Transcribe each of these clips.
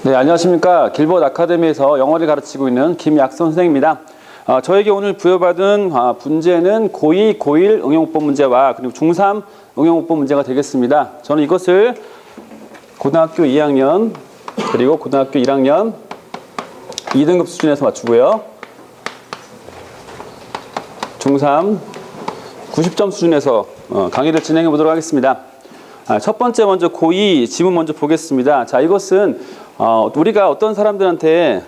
네, 안녕하십니까. 길벗 아카데미에서 영어를 가르치고 있는 김약선 선생입니다. 저에게 오늘 부여받은 문제는 고2, 고1 응용법 문제와 그리고 중3 응용법 문제가 되겠습니다. 저는 이것을 고등학교 2학년 그리고 고등학교 1학년 2등급 수준에서 맞추고요. 중3 90점 수준에서 강의를 진행해 보도록 하겠습니다. 첫 번째 먼저 고2 지문 먼저 보겠습니다. 자, 이것은 우리가 어떤 사람들한테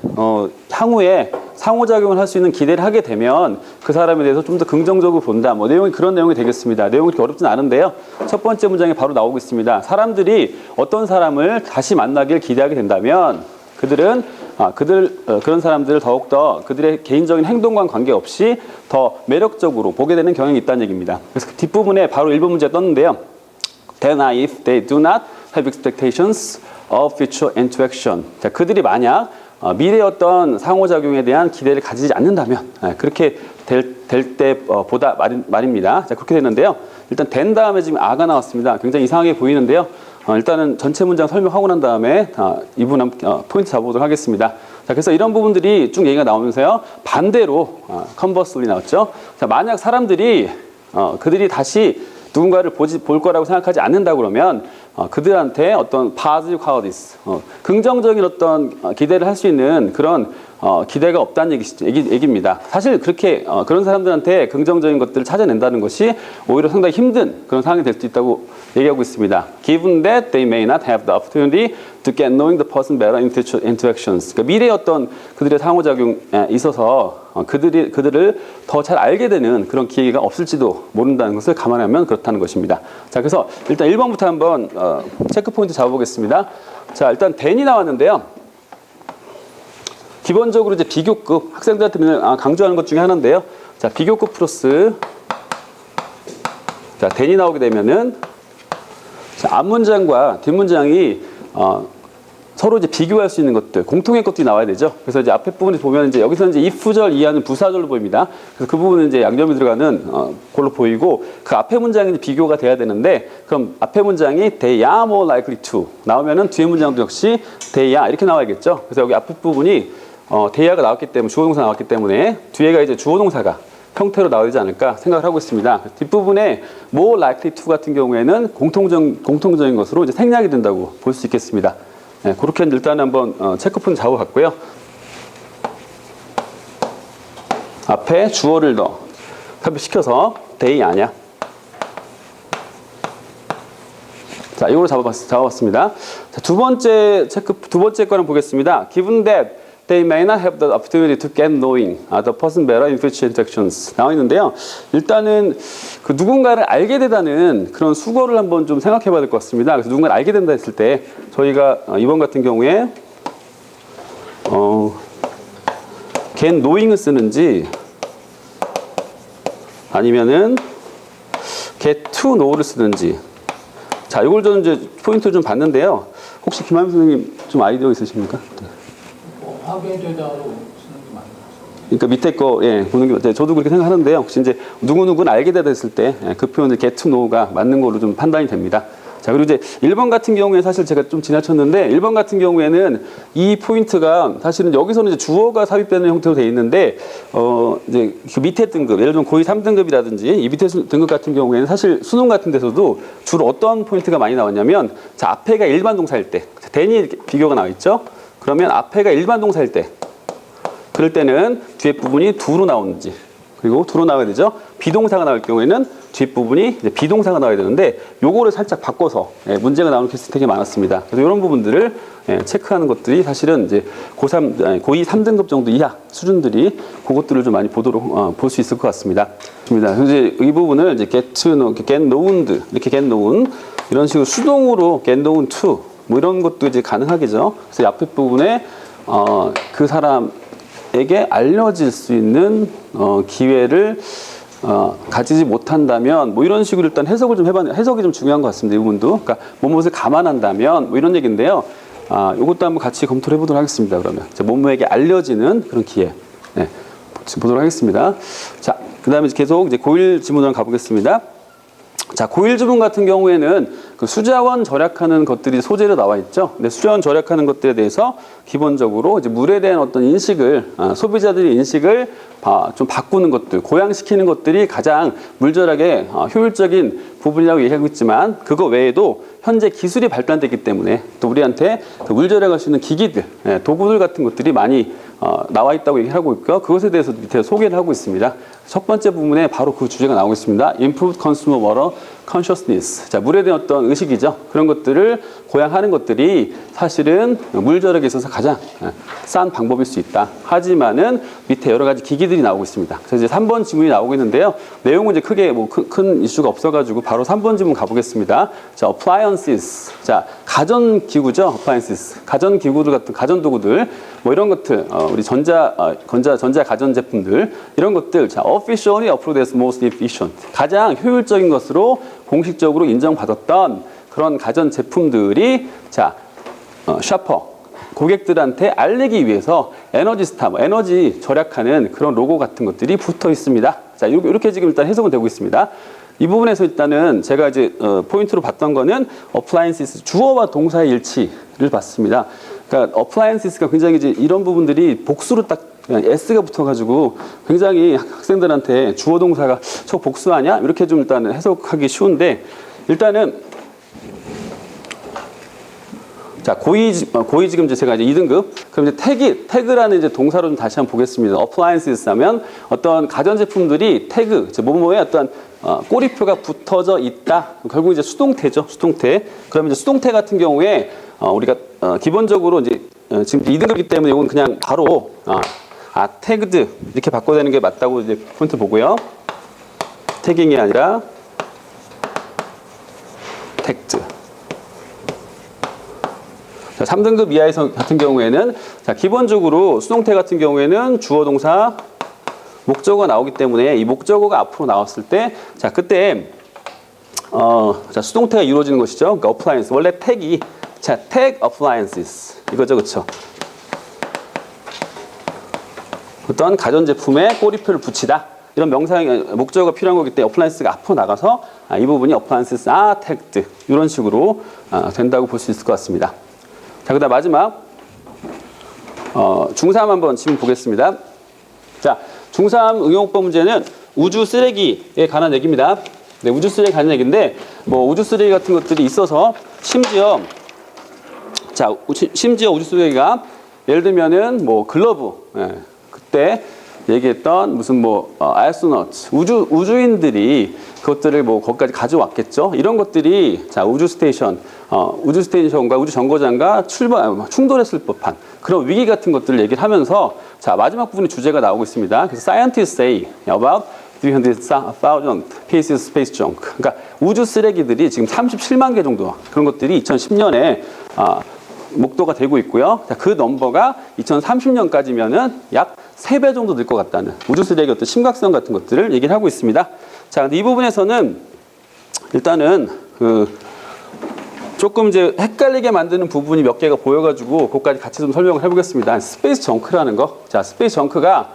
향후에 상호작용을 할 수 있는 기대를 하게 되면 그 사람에 대해서 좀 더 긍정적으로 본다. 내용이 그런 내용이 되겠습니다. 내용이 그렇게 어렵진 않은데요. 첫 번째 문장에 바로 나오고 있습니다. 사람들이 어떤 사람을 다시 만나길 기대하게 된다면 그들은 그런 사람들을 더욱더 그들의 개인적인 행동과 관계없이 더 매력적으로 보게 되는 경향이 있다는 얘기입니다. 그래서 그 뒷부분에 바로 1번 문제가 떴는데요. Then if they do not have expectations of future interaction. 자, 그들이 만약 미래의 어떤 상호작용에 대한 기대를 가지지 않는다면 그렇게 될 때보다 말입니다. 자, 그렇게 되는데요. 일단 된 다음에 지금 아가 나왔습니다. 굉장히 이상하게 보이는데요. 일단은 전체 문장 설명하고 난 다음에 이 부분 포인트 잡아보도록 하겠습니다. 자, 그래서 이런 부분들이 쭉 얘기가 나오면서요. 반대로 컨버스리 나왔죠. 자, 만약 사람들이 그들이 다시 누군가를 볼 거라고 생각하지 않는다 그러면 그들한테 어떤 positive qualities, 긍정적인 어떤 기대를 할 수 있는 그런 기대가 없다는 얘기입니다. 사실 그렇게 그런 사람들한테 긍정적인 것들을 찾아낸다는 것이 오히려 상당히 힘든 그런 상황이 될 수 있다고 얘기하고 있습니다. Given that they may not have the opportunity to get knowing the person better in future interactions. 그러니까 미래의 어떤 그들의 상호작용에 있어서 그들을 더 잘 알게 되는 그런 기회가 없을지도 모른다는 것을 감안하면 그렇다는 것입니다. 자, 그래서 일단 1번부터 한번 체크 포인트 잡아보겠습니다. 자, 일단 then이 나왔는데요. 기본적으로 이제 비교급 학생들한테 강조하는 것 중에 하나인데요. 자, 비교급 플러스 자, then이 나오게 되면은 자, 앞문장과 뒷문장이 서로 이제 비교할 수 있는 것들, 공통의 것들이 나와야 되죠. 그래서 이제 앞에 부분에 보면 이제 여기서 이제 if절 이하는 부사절로 보입니다. 그래서 그 부분은 이제 양념이 들어가는 걸로 보이고 그 앞에 문장이 비교가 돼야 되는데 그럼 앞에 문장이 they are more likely to 나오면은 뒤에 문장도 역시 they are 이렇게 나와야겠죠. 그래서 여기 앞에 부분이 they are가 나왔기 때문에 주어동사 나왔기 때문에 뒤에가 이제 주어동사가 형태로 나오지 않을까 생각을 하고 있습니다. 뒷부분에 more likely to 같은 경우에는 공통적인 것으로 이제 생략이 된다고 볼 수 있겠습니다. 네, 그렇게 일단 한번 체크포인트 잡아봤고요. 앞에 주어를 더 삽입시켜서 they 아냐. 자, 이걸로 잡아봤습니다. 자, 두 번째 거는 보겠습니다. Given that they may not have the opportunity to get knowing the person better in future interactions 나와 있는데요. 일단은 그 누군가를 알게 되다는 그런 수거를 한번 좀 생각해 봐야 될 것 같습니다. 그래서 누군가를 알게 된다 했을 때 저희가 이번 같은 경우에 get knowing을 쓰는지 아니면은 get to know를 쓰는지 자, 이걸 저는 이제 포인트를 좀 봤는데요. 혹시 김한민 선생님 좀 아이디어 있으십니까? 네. 하게되다로 쓰는 게 맞는 것 같습니다. 그러니까 밑에 거 보는 게 저도 그렇게 생각하는데요. 혹시 이제 누구누구는 알게 되다 했을 때 그 표현을 get to know가 맞는 걸로 좀 판단이 됩니다. 자, 그리고 이제 1번 같은 경우에 사실 제가 좀 지나쳤는데 1번 같은 경우에는 이 포인트가 사실은 여기서는 이제 주어가 삽입되는 형태로 되어 있는데 이제 그 밑에 등급 예를 들면 고2 3등급이라든지 이 밑에 등급 같은 경우에는 사실 수능 같은 데서도 주로 어떤 포인트가 많이 나왔냐면 자, 앞에가 일반 동사일 때 then이 비교가 나와 있죠. 그러면 앞에가 일반 동사일 때 그럴 때는 뒤에 부분이 do로 나오는지 그리고 do로 나와야 되죠. 비동사가 나올 경우에는 뒷부분이 이제 비동사가 나와야 되는데 요거를 살짝 바꿔서 문제가 나오는 케이스 되게 많았습니다. 그래서 이런 부분들을 체크하는 것들이 사실은 이제 고2 3등급 정도 이하 수준들이 그것들을 좀 많이 볼 수 있을 것 같습니다. 이제 이 부분을 이제 get known 이렇게 get known 이런 식으로 수동으로 get known to 뭐 이런 것도 이제 가능하겠죠. 그래서 앞에 부분에 그 사람에게 알려질 수 있는 기회를 가지지 못한다면 뭐 이런 식으로 일단 해석을 좀 해봤는데 해석이 좀 중요한 것 같습니다. 이 부분도 그러니까 무엇을 감안한다면 뭐 이런 얘기인데요. 이것도 한번 같이 검토를 해보도록 하겠습니다. 그러면 뭐뭐에게 알려지는 그런 기회 보도록 하겠습니다. 자, 그다음에 계속 이제 고1 지문으로 가보겠습니다. 자, 고1 지문 같은 경우에는 그 수자원 절약하는 것들이 소재로 나와 있죠. 근데 수자원 절약하는 것들에 대해서 기본적으로 이제 물에 대한 어떤 인식을, 소비자들의 인식을 좀 바꾸는 것들, 고양시키는 것들이 가장 물절약의 효율적인 부분이라고 얘기하고 있지만, 그거 외에도 현재 기술이 발달됐기 때문에 또 우리한테 그 물절약할 수 있는 기기들, 도구들 같은 것들이 많이 나와 있다고 얘기하고 있고요. 그것에 대해서 밑에 소개를 하고 있습니다. 첫 번째 부분에 바로 그 주제가 나오고 있습니다. Improved Consumer Water Consciousness. 자, 물에 대한 어떤 의식이죠. 그런 것들을 고양하는 것들이 사실은 물 절약에 있어서 가장 싼 방법일 수 있다. 하지만은 밑에 여러 가지 기기들이 나오고 있습니다. 그래서 이제 3번 지문이 나오고 있는데요. 내용은 이제 크게 뭐 큰 이슈가 없어가지고 바로 3번 지문 가보겠습니다. 자, appliances. 자, 가전기구죠. appliances. 가전기구들 같은 가전도구들. 뭐 이런 것들, 우리 전자 가전제품들, 이런 것들, 자, officially approved as most efficient. 가장 효율적인 것으로 공식적으로 인정받았던 그런 가전제품들이, 자, 샤퍼, 고객들한테 알리기 위해서 에너지스타, 에너지 절약하는 그런 로고 같은 것들이 붙어 있습니다. 자, 이렇게 지금 일단 해석은 되고 있습니다. 이 부분에서 일단은 제가 이제 포인트로 봤던 거는 appliances, 주어와 동사의 일치를 봤습니다. 그러니까 applicens가 굉장히 이제 이런 부분들이 복수로 딱 s가 붙어가지고 굉장히 학생들한테 주어 동사가 저 복수 아니야? 이렇게 좀 일단 해석하기 쉬운데, 일단은 자, 고의 지금 제가 이제 2등급. 그럼 이제 태그라는 이제 동사로 좀 다시 한번 보겠습니다. appliances 하면 어떤 가전제품들이 태그, 뭐뭐에 어떤 꼬리표가 붙어져 있다. 결국 이제 수동태죠. 수동태. 그러면 이제 수동태 같은 경우에 우리가 기본적으로 이제 지금 2등급이기 때문에 이건 그냥 바로 태그드 이렇게 바꿔야 되는 게 맞다고 이제 포인트 보고요. 태깅이 아니라 태그드. 자, 3등급 이하에서 같은 경우에는, 자, 기본적으로 수동태 같은 경우에는 주어 동사 목적어가 나오기 때문에 이 목적어가 앞으로 나왔을 때, 자, 그때 자, 수동태가 이루어지는 것이죠. 그러니까 appliance, 원래 택이, 자, tag appliances 이거죠, 그렇죠? 어떤 가전제품에 꼬리표를 붙이다, 이런 명사형 목적어가 필요한 거기 때문에 appliance가 앞으로 나가서 이 부분이 appliances are tagged, 이런 식으로 된다고 볼 수 있을 것 같습니다. 자, 그다음 마지막 중3 한번 지금 보겠습니다. 자, 중3 응용법 문제는 우주 쓰레기에 관한 얘기입니다. 네, 우주 쓰레기 관한 얘기인데, 뭐 우주 쓰레기 같은 것들이 있어서 심지어 우주 쓰레기가 예를 들면은 뭐 글러브, 그때 얘기했던 무슨 astronaut, 우주인들이 그것들을 뭐 거기까지 가져왔겠죠. 이런 것들이, 자, 우주 스테이션과 우주 정거장과 충돌했을 법한 그런 위기 같은 것들을 얘기를 하면서, 자, 마지막 부분에 주제가 나오고 있습니다. 그래서 scientists say about 300,000 pieces of space junk. 그러니까 우주 쓰레기들이 지금 37만 개 정도, 그런 것들이 2010년에 목도가 되고 있고요. 자, 그 넘버가 2030년까지면은 약 3배 정도 늘 것 같다는 우주 쓰레기 어떤 심각성 같은 것들을 얘기를 하고 있습니다. 자, 근데 이 부분에서는 일단은 조금 이제 헷갈리게 만드는 부분이 몇 개가 보여가지고 그것까지 같이 좀 설명을 해보겠습니다. 스페이스 정크라는 거. 자, 스페이스 정크가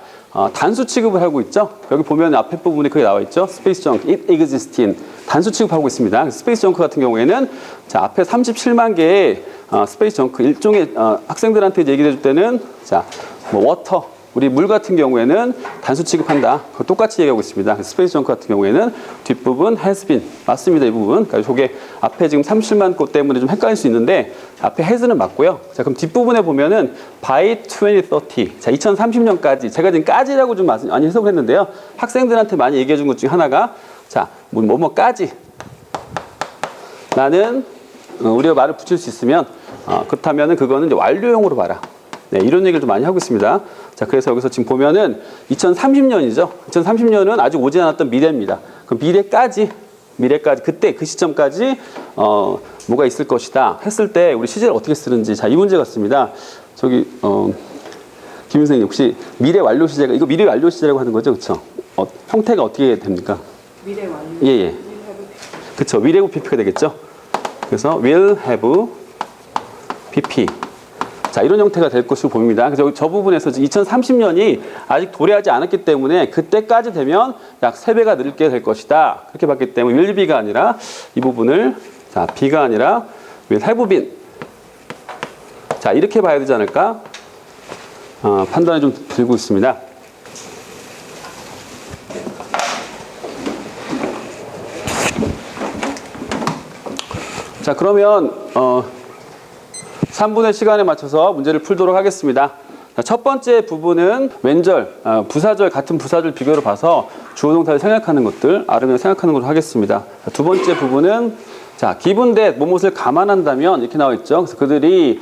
단수 취급을 하고 있죠. 여기 보면 앞에 부분에 그게 나와 있죠. 스페이스 정크, it exists in. 단수 취급하고 있습니다. 스페이스 정크 같은 경우에는, 자, 앞에 37만 개의 스페이스 정크, 일종의 학생들한테 얘기해 줄 때는, 자, 워터, 우리 물 같은 경우에는 단수 취급한다. 그거 똑같이 얘기하고 있습니다. 스페이스 정크 같은 경우에는 뒷부분 has been. 맞습니다. 이 부분. 그러니까 저게 앞에 지금 37만 곳 때문에 좀 헷갈릴 수 있는데, 앞에 has는 맞고요. 자, 그럼 뒷부분에 보면은 by 2030. 자, 2030년까지. 제가 지금 까지라고 좀 많이 해석을 했는데요. 학생들한테 많이 얘기해 준 것 중에 하나가, 자, 뭐뭐까지. 나는 우리가 말을 붙일 수 있으면, 그렇다면은 그거는 이제 완료형으로 봐라. 네, 이런 얘기를 좀 많이 하고 있습니다. 자, 그래서 여기서 지금 보면은 2030년이죠. 2030년은 아직 오지 않았던 미래입니다. 그럼 미래까지, 그때 그 시점까지 뭐가 있을 것이다 했을 때 우리 시제를 어떻게 쓰는지, 자, 이 문제 같습니다. 저기 김 선생님, 혹시 미래 완료 시제가, 이거 미래 완료 시제라고 하는 거죠, 그렇죠? 형태가 어떻게 됩니까? 미래 완료. 예. 그렇죠. will have pp가 되겠죠. 그래서 will have pp. 자, 자, 이런 형태가 될 것으로 보입니다. 그래서 저 부분에서 2030년이 아직 도래하지 않았기 때문에 그때까지 되면 약 3배가 늘게 될 것이다. 그렇게 봤기 때문에 will be가 아니라 이 부분을 자, be가 아니라 will have been. 자, 이렇게 봐야 되지 않을까? 판단이 좀 들고 있습니다. 자, 그러면 3분의 시간에 맞춰서 문제를 풀도록 하겠습니다. 자, 첫 번째 부분은 왼절, 부사절, 같은 부사절 비교로 봐서 주어 동사를 생각하는 것들, 아르면 생각하는 걸로 하겠습니다. 자, 두 번째 부분은 자, given that 무엇을 감안한다면 이렇게 나와 있죠. 그래서 그들이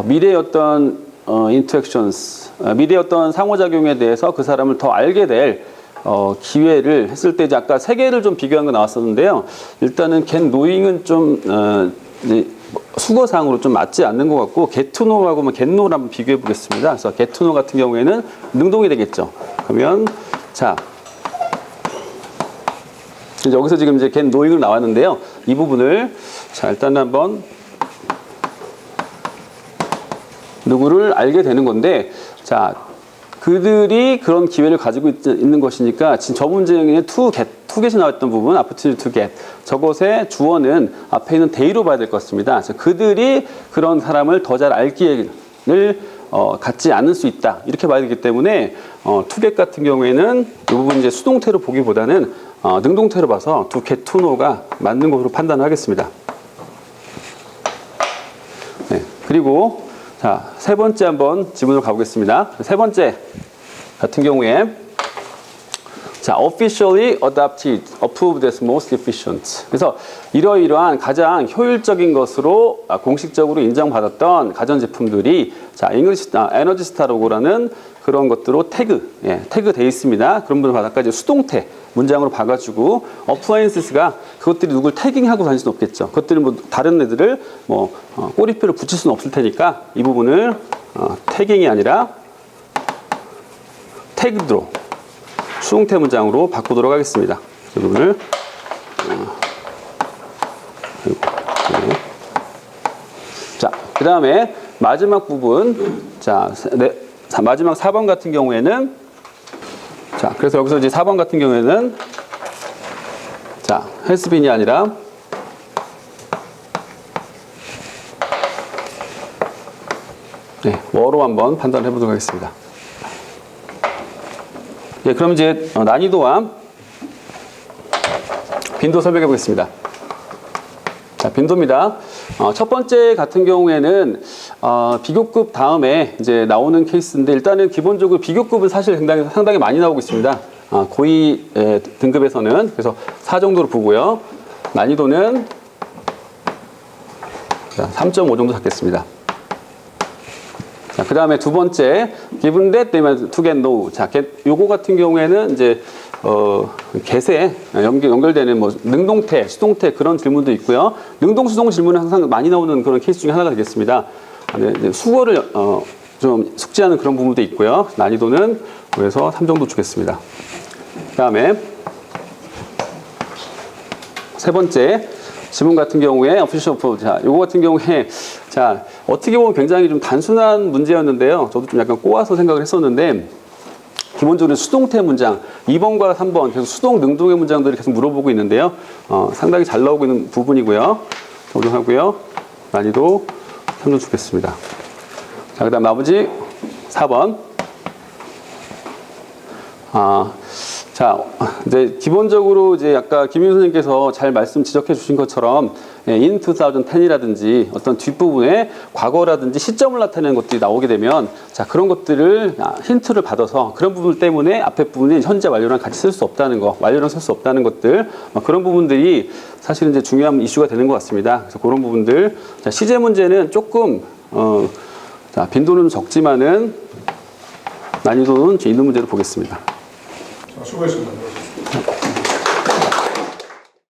미래의 어떤 interactions, 미래의 어떤 상호작용에 대해서 그 사람을 더 알게 될 기회를 했을 때 이제 아까 세 개를 좀 비교한 거 나왔었는데요. 일단은 get knowing은 좀 이제 수거상으로 좀 맞지 않는 것 같고 get to know하고 get know를 한번 비교해 보겠습니다. 그래서 get to know 같은 경우에는 능동이 되겠죠. 그러면 자 여기서 지금 이제 get knowing으로 나왔는데요. 이 부분을 자 일단 한번 누구를 알게 되는 건데 자 그들이 그런 기회를 가지고 있는 것이니까 지금 저 문제에 to get이 나왔던 부분 opportunity to get 저것의 주어는 앞에 있는 they로 봐야 될 것 같습니다. 그래서 그들이 그런 사람을 더 잘 알 기회를 갖지 않을 수 있다 이렇게 봐야 되기 때문에 to get 같은 경우에는 이 부분 이제 수동태로 보기보다는 능동태로 봐서 to get to know가 맞는 것으로 판단하겠습니다. 네, 그리고 자, 세 번째 한번 지문으로 가보겠습니다. 세 번째 같은 경우에 자, officially adopted, approved as most efficient. 그래서 이러이러한 가장 효율적인 것으로 공식적으로 인정받았던 가전제품들이 자, 에너지 스타 로고라는 그런 것들로 태그 돼 있습니다. 그런 분들 아까 이제 수동태 문장으로 봐가지고 appliances가 그것들이 누굴 태깅하고 다닐 수는 없겠죠. 그것들은 뭐 다른 애들을 꼬리표를 붙일 수는 없을 테니까 이 부분을 태깅이 아니라 태그로 수동태 문장으로 바꾸도록 하겠습니다. 이 부분을 자, 그 다음에 마지막 부분 자, 마지막 4번 같은 경우에는 자, 그래서 여기서 이제 4번 같은 경우에는 자, has been이 아니라 네, 뭐로 한번 판단해 보도록 하겠습니다. 예, 그럼 이제 난이도와 빈도 설명해 보겠습니다. 자, 빈도입니다. 첫 번째 같은 경우에는 비교급 다음에 이제 나오는 케이스인데 일단은 기본적으로 비교급은 사실 상당히 많이 나오고 있습니다. 고의 등급에서는 그래서 4 정도로 보고요. 난이도는 3.5 정도 잡겠습니다. 자, 그 다음에 두 번째, given that 되면 to get know. 자, 요거 같은 경우에는 이제, get에 연결되는 뭐, 능동태, 수동태 그런 질문도 있고요. 능동, 수동 질문은 항상 많이 나오는 그런 케이스 중에 하나가 되겠습니다. 네, 수어를, 좀 숙지하는 그런 부분도 있고요. 난이도는 그래서 3 정도 주겠습니다. 그 다음에, 세 번째, 지문 같은 경우에 official proof. 자, 요거 같은 경우에 자, 어떻게 보면 굉장히 좀 단순한 문제였는데요. 저도 좀 약간 꼬아서 생각을 했었는데 기본적으로 수동태 문장 2번과 3번 계속 수동 능동의 문장들을 계속 물어보고 있는데요. 상당히 잘 나오고 있는 부분이고요. 적용하고요. 난이도 3점 주겠습니다. 자, 그다음 나머지 4번. 자, 이제 기본적으로 이제 아까 김윤 선생님께서 잘 말씀 지적해 주신 것처럼 in 2010이라든지 어떤 뒷부분에 과거라든지 시점을 나타내는 것들이 나오게 되면 자, 그런 것들을 힌트를 받아서 그런 부분 때문에 앞에 부분이 현재 완료랑 같이 쓸 수 없다는 거, 완료랑 쓸 수 없다는 것들 그런 부분들이 사실은 이제 중요한 이슈가 되는 것 같습니다. 그래서 그런 부분들 자, 시제 문제는 조금 자, 빈도는 적지만은 난이도는 있는 문제로 보겠습니다. 수고했습니다.